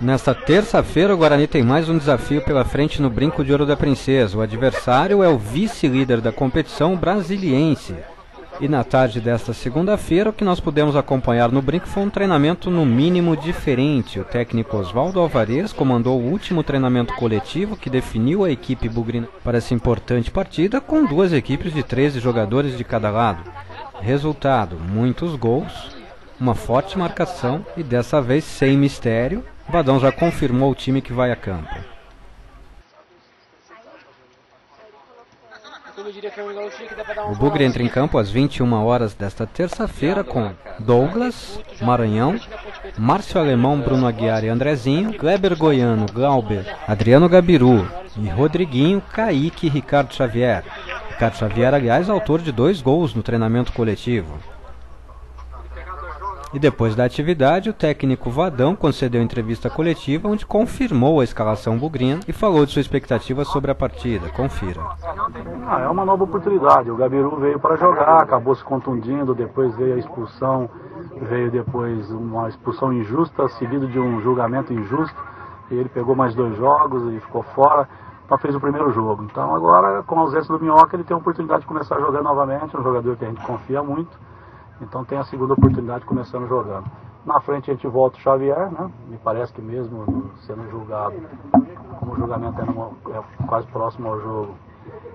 Nesta terça-feira, o Guarani tem mais um desafio pela frente no Brinco de Ouro da Princesa. O adversário é o vice-líder da competição, Brasiliense. E na tarde desta segunda-feira, o que nós pudemos acompanhar no Brinco foi um treinamento no mínimo diferente. O técnico Oswaldo Alvarez comandou o último treinamento coletivo que definiu a equipe bugrina para essa importante partida, com duas equipes de 13 jogadores de cada lado. Resultado, muitos gols, uma forte marcação e dessa vez sem mistério, o Vadão já confirmou o time que vai a campo. O Bugre entra em campo às 21 horas desta terça-feira com Douglas, Maranhão, Márcio Alemão, Bruno Aguiar e Andrezinho, Kleber Goiano, Glauber, Adriano Gabiru e Rodriguinho, Kaique e Ricardo Xavier. Ricardo Xavier, aliás, autor de 2 gols no treinamento coletivo. E depois da atividade, o técnico Vadão concedeu entrevista coletiva onde confirmou a escalação bugrina e falou de sua expectativa sobre a partida. Confira. É uma nova oportunidade. O Gabiru veio para jogar, acabou se contundindo, depois veio a expulsão, veio depois uma expulsão injusta, seguido de um julgamento injusto. E ele pegou mais 2 jogos e ficou fora. Então fez o primeiro jogo. Então agora, com a ausência do Minhoca, ele tem a oportunidade de começar a jogar novamente. É um jogador que a gente confia muito. Então tem a segunda oportunidade começando jogando. Na frente a gente volta o Xavier, né? Me parece que mesmo sendo julgado, como o julgamento é quase próximo ao jogo,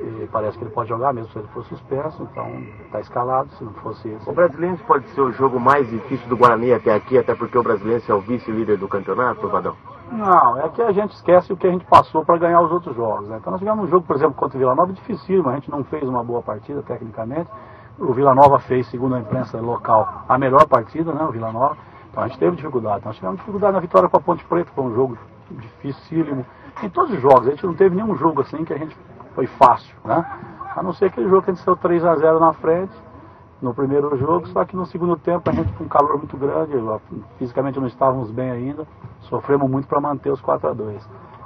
e parece que ele pode jogar mesmo se ele for suspenso, então está escalado, se não fosse isso. O Brasiliense pode ser o jogo mais difícil do Guarani até aqui, até porque o Brasiliense é o vice-líder do campeonato, Vadão? Não, é que a gente esquece o que a gente passou para ganhar os outros jogos, né? Então nós tivemos um jogo, por exemplo, contra o Vila Nova dificílimo, a gente não fez uma boa partida tecnicamente. O Vila Nova fez, segundo a imprensa local, a melhor partida, né, o Vila Nova. Então a gente teve dificuldade. Nós tivemos dificuldade na vitória com a Ponte Preta, foi um jogo dificílimo. Em todos os jogos, a gente não teve nenhum jogo assim que a gente foi fácil, né? A não ser aquele jogo que a gente saiu 3-0 na frente, no primeiro jogo, só que no segundo tempo a gente com um calor muito grande, fisicamente não estávamos bem ainda, sofremos muito para manter os 4-2.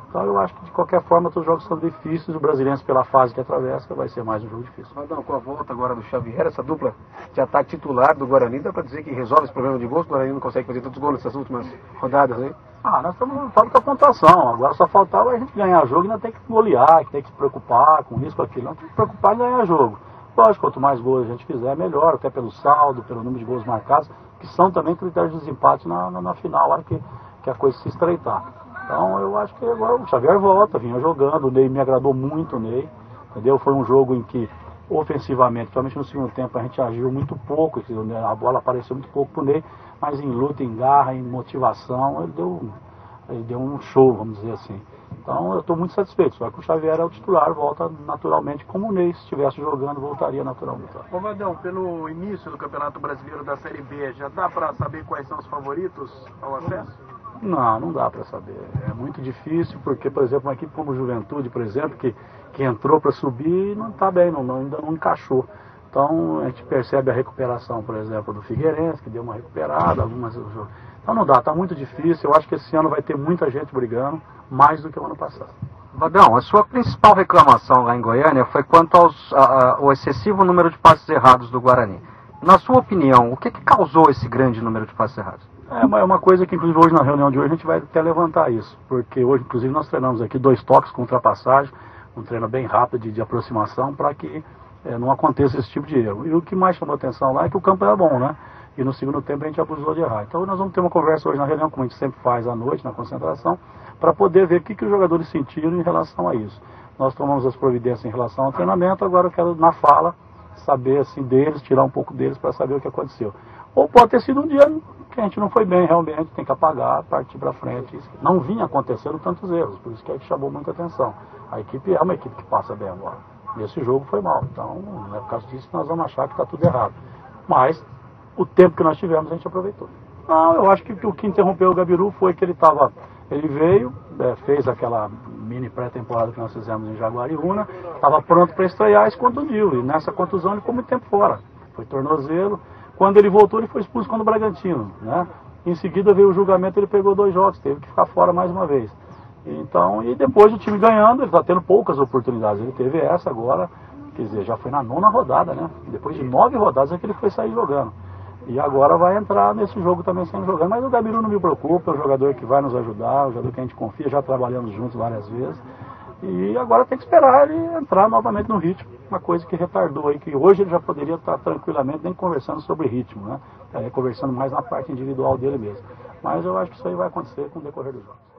Então eu acho que de qualquer forma todos os jogos são difíceis, o Brasiliense pela fase que atravessa vai ser mais um jogo difícil. Vadão, com a volta agora do Xavier, essa dupla de ataque titular do Guarani, dá para dizer que resolve esse problema de gols? O Guarani não consegue fazer tantos gols nessas últimas rodadas aí? Nós estamos lutando com a pontuação, agora só faltava a gente ganhar jogo e não tem que golear, tem que se preocupar com isso, com aquilo, não tem que se preocupar em ganhar jogo. Lógico, quanto mais gols a gente fizer, melhor, até pelo saldo, pelo número de gols marcados, que são também critérios de desempate na final, a hora que a coisa se estreitar. Então eu acho que agora o Xavier volta, vinha jogando, o Ney me agradou muito, o Ney, entendeu? Foi um jogo em que, ofensivamente, principalmente no segundo tempo, a gente agiu muito pouco, a bola apareceu muito pouco pro Ney, mas em luta, em garra, em motivação, ele deu um show, vamos dizer assim. Então eu estou muito satisfeito, só que o Xavier é o titular, volta naturalmente, como o Ney, se estivesse jogando, voltaria naturalmente. Ô Vadão, pelo início do Campeonato Brasileiro da Série B, já dá para saber quais são os favoritos ao acesso? Não dá para saber. É muito difícil, porque, por exemplo, uma equipe como Juventude, por exemplo, que entrou para subir, não está bem, ainda não encaixou. Então, a gente percebe a recuperação, por exemplo, do Figueirense, que deu uma recuperada, algumas... Então não dá, está muito difícil. Eu acho que esse ano vai ter muita gente brigando, mais do que o ano passado. Vadão, a sua principal reclamação lá em Goiânia foi quanto ao excessivo número de passes errados do Guarani. Na sua opinião, o que causou esse grande número de passes errados? É uma coisa que, inclusive, hoje na reunião de hoje a gente vai até levantar isso, porque hoje, inclusive, nós treinamos aqui 2 toques com ultrapassagem, um treino bem rápido de aproximação, para que não aconteça esse tipo de erro. E o que mais chamou atenção lá é que o campo era bom, né? E no segundo tempo a gente abusou de errar. Então nós vamos ter uma conversa hoje na reunião, como a gente sempre faz à noite, na concentração, para poder ver o que os jogadores sentiram em relação a isso. Nós tomamos as providências em relação ao treinamento, agora eu quero, na fala, saber assim deles, tirar um pouco deles para saber o que aconteceu. Ou pode ter sido um dia que a gente não foi bem realmente, tem que apagar, partir para frente. Não vinha acontecendo tantos erros, por isso que a gente chamou muita atenção. A equipe é uma equipe que passa bem agora. Esse jogo foi mal, então não é por causa disso que nós vamos achar que está tudo errado. Mas o tempo que nós tivemos a gente aproveitou. Não, eu acho que o que interrompeu o Gabiru foi que ele veio, fez aquela mini pré-temporada que nós fizemos em Jaguariúna, estava pronto para estrear e se contundiu. E nessa contusão ele ficou muito tempo fora. Foi tornozelo. Quando ele voltou, ele foi expulso contra o Bragantino, né? Em seguida veio o julgamento, ele pegou 2 jogos, teve que ficar fora mais uma vez. Então, e depois o time ganhando, ele está tendo poucas oportunidades. Ele teve essa agora, quer dizer, já foi na 9ª rodada, né? Depois de 9 rodadas é que ele foi sair jogando. E agora vai entrar nesse jogo também sendo jogando. Mas o Gabiru não me preocupa, é um jogador que vai nos ajudar, um jogador que a gente confia, já trabalhamos juntos várias vezes. E agora tem que esperar ele entrar novamente no ritmo, uma coisa que retardou aí, que hoje ele já poderia estar tranquilamente nem conversando sobre ritmo, né? Conversando mais na parte individual dele mesmo. Mas eu acho que isso aí vai acontecer com o decorrer dos jogos.